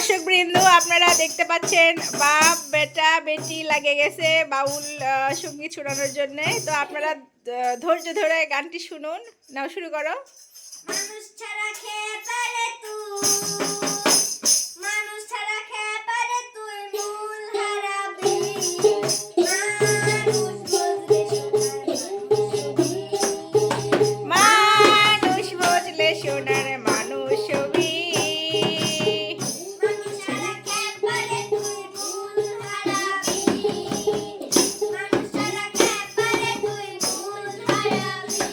দর্শক বৃন্দ আপনারা দেখতে পাচ্ছেন বাপ বেটা বেটি লাগে গেছে বাউল সঙ্গীত শোনানোর জন্য। তো আপনারা ধৈর্য ধরে গানটি শুনুন। নাও শুরু করো। মানুষ ছাড়া খেয়ে পারে তুই, মানুষ ছাড়া খেয়ে পারে তুই মূল হারাবি। মানুষ বুঝলে সোনার মানুষ ছবি। মানুষ ছাড়া খেয়ে পারে তুই মূল হারাবি, মানুষ ছাড়া খেয়ে পারে তুই মূল হারাবি।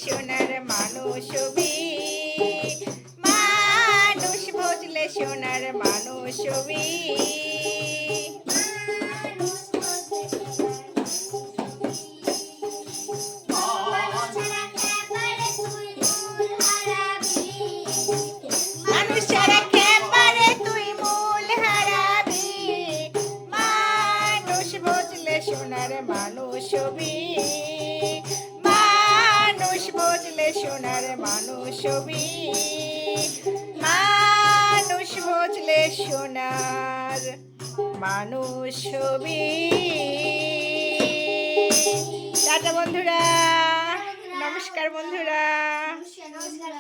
সোনার মানুষ ছবি, মানুষ বুঝলে সোনার মানুষ ছবি। মানুষ ছাড়া খেয়ে পারে তুই মূল হারাবি, মানুষ বুঝলে সোনার মানুষ ছবি, মানুষ বুঝলে সোনার মানুষ ছবি, মানুষ বুঝলে সোনার মানুষ ছবি। টাটা বন্ধুরা, নমস্কার বন্ধুরা। নমস্কার।